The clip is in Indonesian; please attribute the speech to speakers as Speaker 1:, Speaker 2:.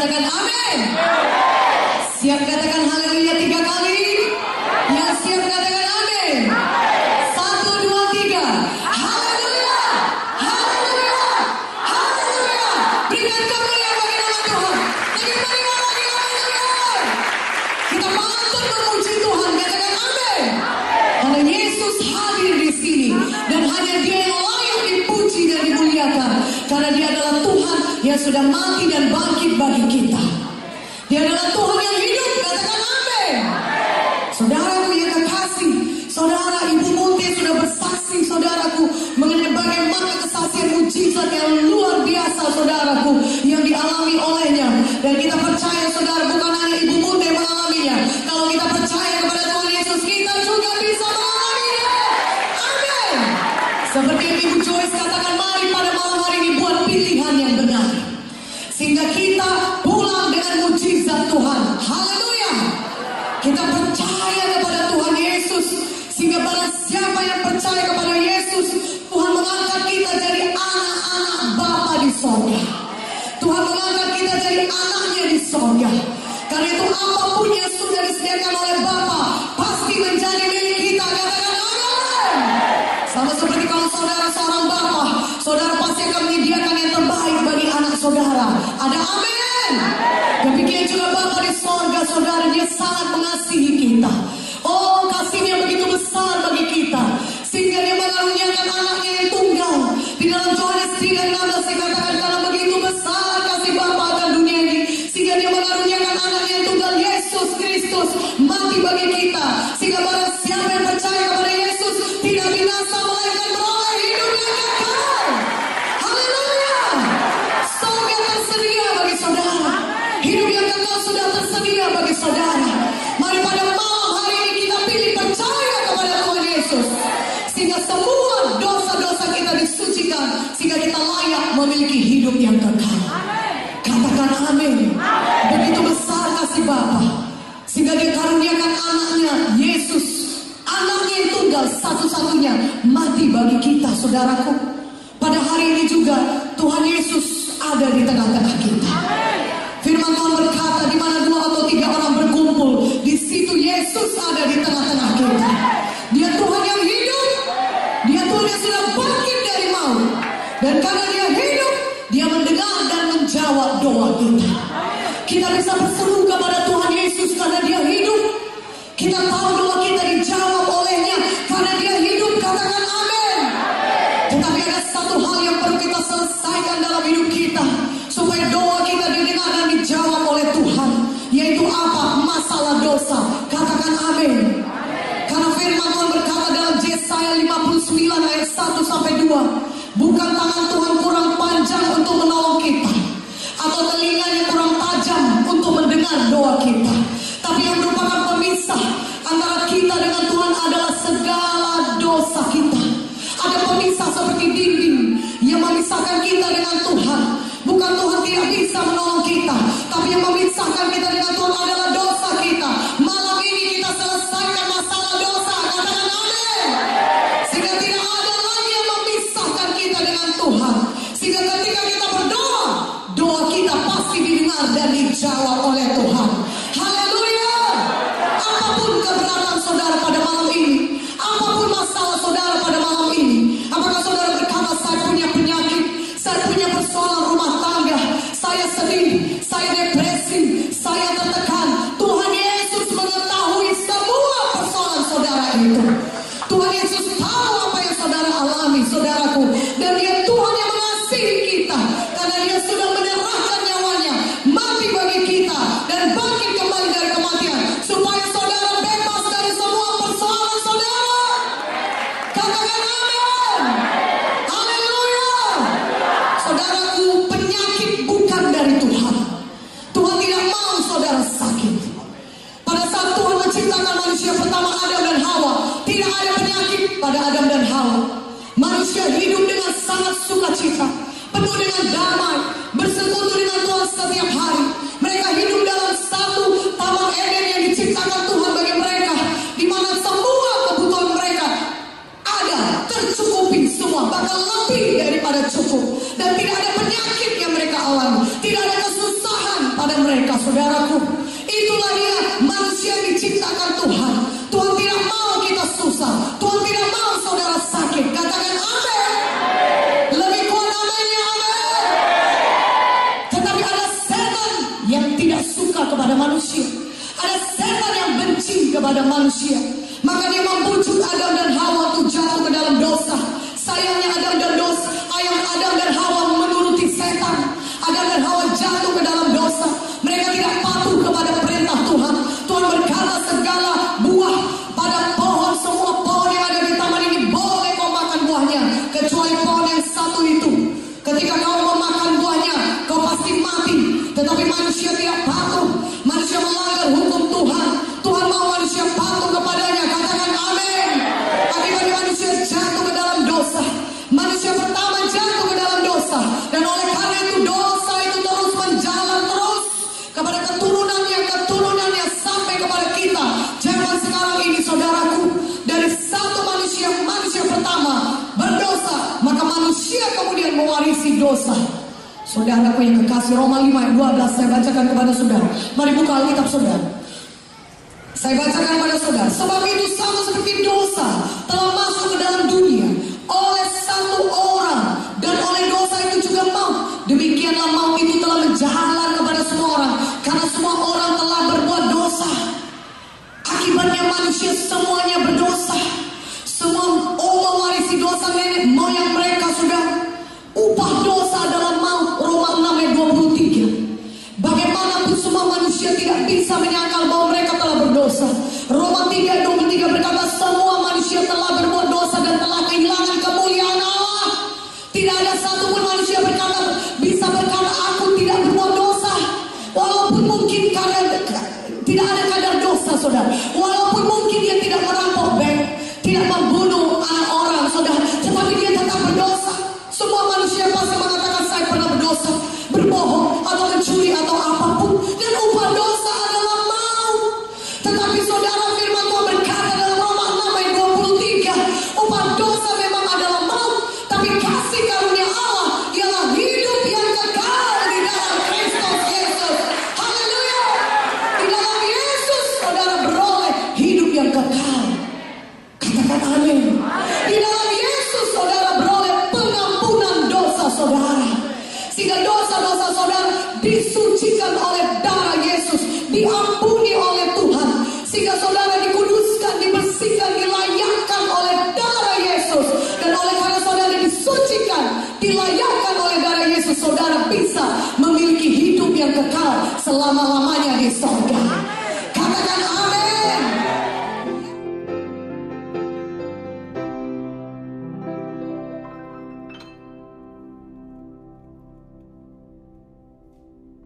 Speaker 1: katakan amin. Siap katakan haleluya 3 kali. Yang siap katakan amin. 1, 2, 3. Haleluya. Haleluya. Haleluya. Berikan kemuliaan bagi nama Tuhan. Bagi nama Tuhan. Kita patut memuji Tuhan. Katakan amin. Karena Yesus hadir di sini dan hanya Dia yang layak dipuji dan dimuliakan. Karena Dia adalah Tuhan yang sudah mati dan bangkit bagi kita. Dia adalah Tuhan yang hidup. Katakan amin. Saudaraku yang kekasih, saudara Ibu Munti sudah bersaksi, saudaraku, mengenai bagaimana kesaksian mujizat yang luar biasa, saudaraku, yang dialami olehnya. Dan kita percaya, saudara, bukan hanya Ibu Munti yang mengalaminya. Kalau kita percaya kepada Tuhan Yesus, kita juga bisa mengalaminya. Amin. Seperti yang Ibu Joyce katakan, mari pada malam hari ini buat pilihan yang benar, sehingga kita pulang dengan mujizat Tuhan. Haleluya. Kita percaya kepada Tuhan Yesus, sehingga barang siapa yang percaya kepada Yesus, Tuhan mengangkat kita jadi anak-anak Bapa di sorga. Tuhan mengangkat kita jadi anaknya di sorga. Karena itu apapun yang sudah disediakan oleh Bapa pasti menjadi milik kita. Katakan amin. Sama seperti kalau saudara seorang Bapa, saudara pasti akan menyediakan yang terbaik bagi anak saudara. Ada amin. Demikian juga Bapa di sorga, saudara, Dia sangat mengasihi kita. Oh, kasihnya begitu besar bagi kita, sehingga Dia mengaruniakan anaknya yang tunggal. Di dalam Yohanes 3:16 dikatakan, karena begitu besar kasih Bapa akan dunia ini, sehingga Dia mengaruniakan anaknya yang tunggal, Yesus Kristus, mati bagi kita, sehingga barang siapa yang percaya kepada Yesus tidak binasa melainkan beroleh hidup yang kekal. Haleluya. Surga tersedia bagi saudara. Hidup yang kekal sudah tersedia bagi saudara. Mari pada malam hari ini kita pilih percaya kepada Tuhan Yesus, sehingga semua dosa-dosa kita disucikan, sehingga kita layak memiliki hidup yang kekal. Katakan amin. Begitu besar kasih Bapa, sehingga Dia karuniakan anaknya Yesus, anaknya yang tunggal satu-satunya, mati bagi kita, saudaraku. Pada hari ini juga Tuhan Yesus ada di tengah-tengah kita. Firman Tuhan berkata, di mana 2 atau 3 orang berkumpul, di situ Yesus ada di tengah-tengah kita. Dia Tuhan yang hidup. Dia Tuhan yang sudah bangkit dari maut. Dan karena Dia hidup, Dia mendengar dan menjawab doa kita. Kita bisa berseru kepada Tuhan Yesus karena Dia hidup. Kita tahu doa kita dijawab olehnya karena Dia hidup. Katakan amin. Tetapi ada satu hal yang perlu kita selesaikan dalam hidup kita, supaya doa kita didengar dan dijawab oleh Tuhan, yaitu apa? Masalah dosa. Katakan amin. Karena firman Tuhan berkata dalam Yesaya 59 ayat 1-2, bukan tangan Tuhan kurang panjang untuk menolong kita, atau telinganya kurang tajam untuk mendengar doa kita, tapi yang merupakan pemisah antara kita dengan Tuhan adalah segala dosa kita. Ada pemisah seperti dinding yang memisahkan kita dengan Tuhan. Bukan Tuhan tidak bisa menolong kita, tapi yang memisahkan kita dengan Tuhan adalah dosa kita. Malam ini kita selesaikan masalah dosa. Katakan amin. Sehingga tidak ada lagi yang memisahkan kita dengan Tuhan. Sehingga ketika kita berdoa, doa kita pasti didengar dan dijawab oleh Tuhan. Haleluya. Apapun keberatan saudara pada malam ini, apapun masalah saudara pada malam ini, apakah saudara berkata, saya punya penyakit, saya punya persoalan rumah tangga, saya sedih, saya depresi, saya tertekan. Tuhan Yesus mengetahui semua persoalan saudara itu. Tuhan Yesus tahu apa yang saudara alami, saudaraku. Dan Dia Tuhan yang mengasihi kita, karena Dia sudah menyerahkan nyawanya, mati bagi kita, dan bangkit kembali dari kematian, supaya saudara bebas dari semua persoalan saudara. Katakan amin. Haleluya. Saudaraku, penyakit bukan dari Tuhan. Tuhan tidak mau saudara sakit. Pada saat Tuhan menciptakan manusia pertama, Adam dan Hawa, tidak ada penyakit pada Adam dan Hawa. Manusia hidup dengan sangat sukacita, penuh dengan damai, bersekutu dengan Tuhan setiap hari. Mereka hidup dalam satu taman Eden yang diciptakan Tuhan bagi mereka, di mana semua kebutuhan mereka ada, tercukupi semua, bahkan lebih daripada cukup. Dan tidak ada penyakit yang mereka alami, tidak ada kesusahan pada manusia. Maka dia membujuk Adam dan Hawa untuk jatuh ke dalam dosa. Sayangnya Adam dan Hawa menuruti setan. Adam dan Hawa jatuh ke dalam dosa. Mereka tidak patuh kepada perintah Tuhan. Tuhan berkata segala buah pada pohon, semua pohon yang ada di taman ini boleh kau makan buahnya, kecuali pohon yang satu itu. Ketika kau memakan buahnya, kau pasti mati. Tetapi manusia tidak patuh. Manusia melanggar hukum Tuhan. Tuhan mau manusia patuh kepadanya. Katakan amin. Akibatnya manusia jatuh ke dalam dosa. Manusia pertama jatuh ke dalam dosa. Dan oleh karena itu dosa itu terus menjalan terus kepada keturunannya sampai kepada kita. Zaman sekarang ini saudaraku, dari satu manusia pertama berdosa, maka manusia kemudian mewarisi dosa. Saudaraku yang kekasih, Roma 5 ayat 12 saya bacakan kepada saudara. Mari buka Alkitab saudara. Saya bacakan kepada saudara. Sebab itu sama seperti dosa telah masuk ke dalam dunia oleh satu orang, dan oleh dosa itu juga maut. Demikianlah maut itu telah menjalar kepada semua orang, karena semua orang telah berbuat dosa. Akibatnya manusia semuanya berdosa. Semua mewarisi dosa nenek moyang mereka saudara. Upah dosa adalah maut. Roma 6 ayat 23. Bagaimanapun semua manusia tidak bisa menyangkal bahwa mereka telah berdosa. Roma 3 ayat 23 berkata semua manusia telah berbuat dosa dan telah kehilangan kemuliaan Allah. Tidak ada satupun manusia bisa berkata aku tidak berbuat dosa. Walaupun mungkin tidak ada kadar dosa saudara. Walaupun mungkin dia tidak merampok bank, tidak membunuh anak orang saudara, tetapi dia tetap berdosa. Semua manusia pasti mengatakan saya pernah berdosa, berbohong atau mencuri atau apapun, dan upah dosa adalah maut. Tetapi saudara, firman Tuhan berkata dalam Roma 6 ayat 23, upah dosa memang adalah maut, tapi kasih karunia Allah ialah hidup yang kekal di dalam Kristus Yesus. Haleluya. Di dalam Yesus saudara beroleh hidup yang kekal. Katakan amin. Di dalam Yesus saudara beroleh pengampunan dosa saudara. Sehingga dosa-dosa saudara disucikan oleh darah Yesus, diampuni oleh Tuhan. Sehingga saudara dikuduskan, dibersihkan, dilayakkan oleh darah Yesus. Dan oleh karena saudara disucikan, dilayakkan oleh darah Yesus, saudara bisa memiliki hidup yang kekal selama-lamanya di sorga.